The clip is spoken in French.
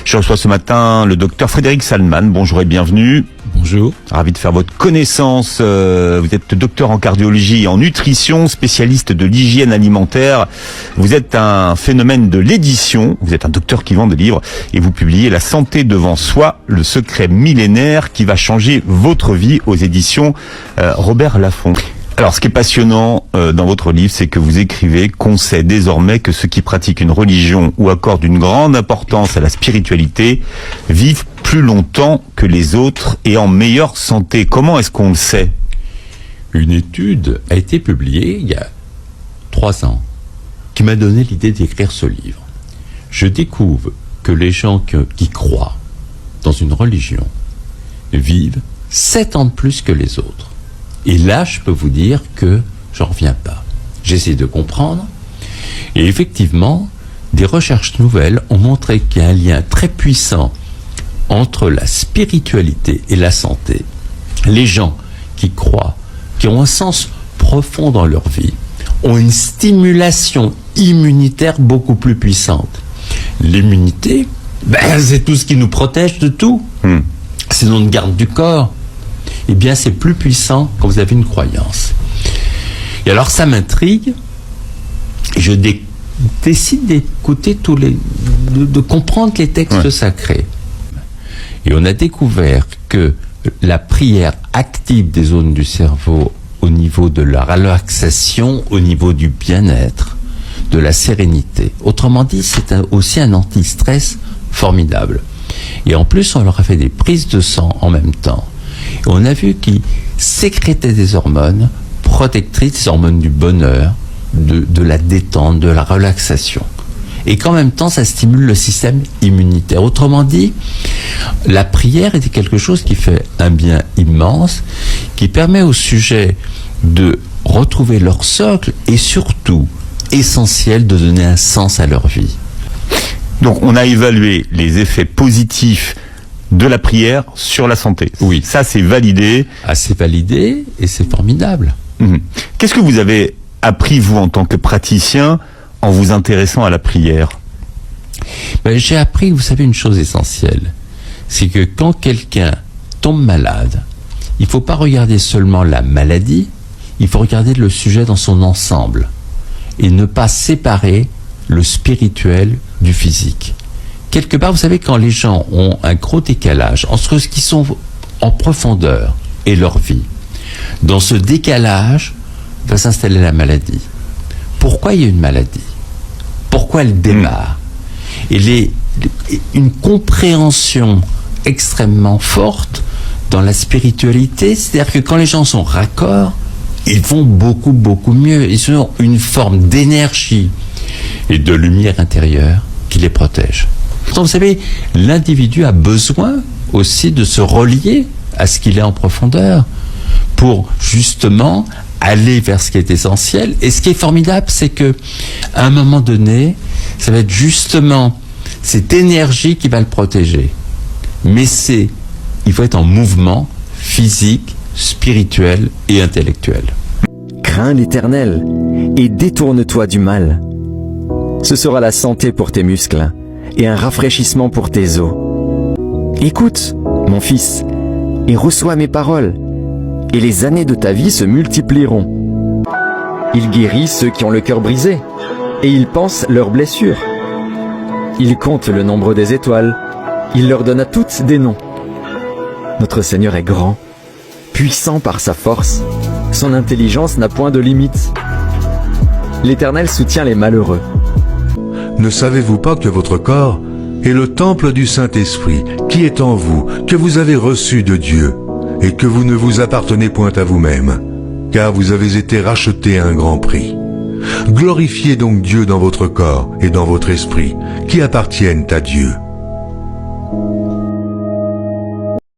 Je reçois ce matin le docteur Frédéric Salman. Bonjour et bienvenue. Bonjour. Ravi de faire votre connaissance. Vous êtes docteur en cardiologie et en nutrition, spécialiste de l'hygiène alimentaire. Vous êtes un phénomène de l'édition. Vous êtes un docteur qui vend des livres et vous publiez La santé devant soi, le secret millénaire qui va changer votre vie aux éditions Robert Laffont. Alors, ce qui est passionnant dans votre livre, c'est que vous écrivez qu'on sait désormais que ceux qui pratiquent une religion ou accordent une grande importance à la spiritualité vivent plus longtemps que les autres et en meilleure santé. Comment est-ce qu'on le sait? Une étude a été publiée il y a 3 ans qui m'a donné l'idée d'écrire ce livre. Je découvre que les gens qui croient dans une religion vivent 7 ans de plus que les autres. Et là, je peux vous dire que j'en reviens pas. J'essaie de comprendre. Et effectivement, des recherches nouvelles ont montré qu'il y a un lien très puissant entre la spiritualité et la santé. Les gens qui croient, qui ont un sens profond dans leur vie, ont une stimulation immunitaire beaucoup plus puissante. L'immunité, c'est tout ce qui nous protège de tout. C'est notre garde du corps. Eh bien, c'est plus puissant quand vous avez une croyance. Et alors, ça m'intrigue. Je décide d'écouter de comprendre les textes sacrés. Et on a découvert que la prière active des zones du cerveau au niveau de la relaxation, au niveau du bien-être, de la sérénité. Autrement dit, c'est aussi un anti-stress formidable. Et en plus, on leur a fait des prises de sang en même temps. Et on a vu qu'ils sécrétaient des hormones protectrices, des hormones du bonheur, de la détente, de la relaxation. Et qu'en même temps, ça stimule le système immunitaire. Autrement dit, la prière était quelque chose qui fait un bien immense, qui permet aux sujets de retrouver leur socle et surtout, essentiel, de donner un sens à leur vie. Donc, on a évalué les effets positifs de la prière sur la santé. Oui. Ça, c'est validé. Ah, c'est validé et c'est formidable. Qu'est-ce que vous avez appris, vous, en tant que praticien, en vous intéressant à la prière? J'ai appris, vous savez, une chose essentielle. C'est que quand quelqu'un tombe malade, il ne faut pas regarder seulement la maladie, il faut regarder le sujet dans son ensemble et ne pas séparer le spirituel du physique. Quelque part, vous savez, quand les gens ont un gros décalage entre ce qu'ils sont en profondeur et leur vie, dans ce décalage va s'installer la maladie. Pourquoi il y a une maladie? Pourquoi elle démarre? Et une compréhension extrêmement forte dans la spiritualité, c'est-à-dire que quand les gens sont raccords, ils vont beaucoup, beaucoup mieux. Ils ont une forme d'énergie et de lumière intérieure qui les protège. Donc, vous savez, l'individu a besoin aussi de se relier à ce qu'il est en profondeur pour justement aller vers ce qui est essentiel. Et ce qui est formidable, c'est que à un moment donné, ça va être justement cette énergie qui va le protéger. Mais il faut être en mouvement physique, spirituel et intellectuel. Crains l'Éternel et détourne-toi du mal. Ce sera la santé pour tes muscles et un rafraîchissement pour tes os. Écoute, mon fils, et reçois mes paroles, et les années de ta vie se multiplieront. Il guérit ceux qui ont le cœur brisé, et il pense leurs blessures. Il compte le nombre des étoiles, il leur donne à toutes des noms. Notre Seigneur est grand, puissant par sa force, son intelligence n'a point de limite. L'Éternel soutient les malheureux. Ne savez-vous pas que votre corps est le temple du Saint-Esprit qui est en vous, que vous avez reçu de Dieu, et que vous ne vous appartenez point à vous-même, car vous avez été rachetés à un grand prix. Glorifiez donc Dieu dans votre corps et dans votre esprit, qui appartiennent à Dieu.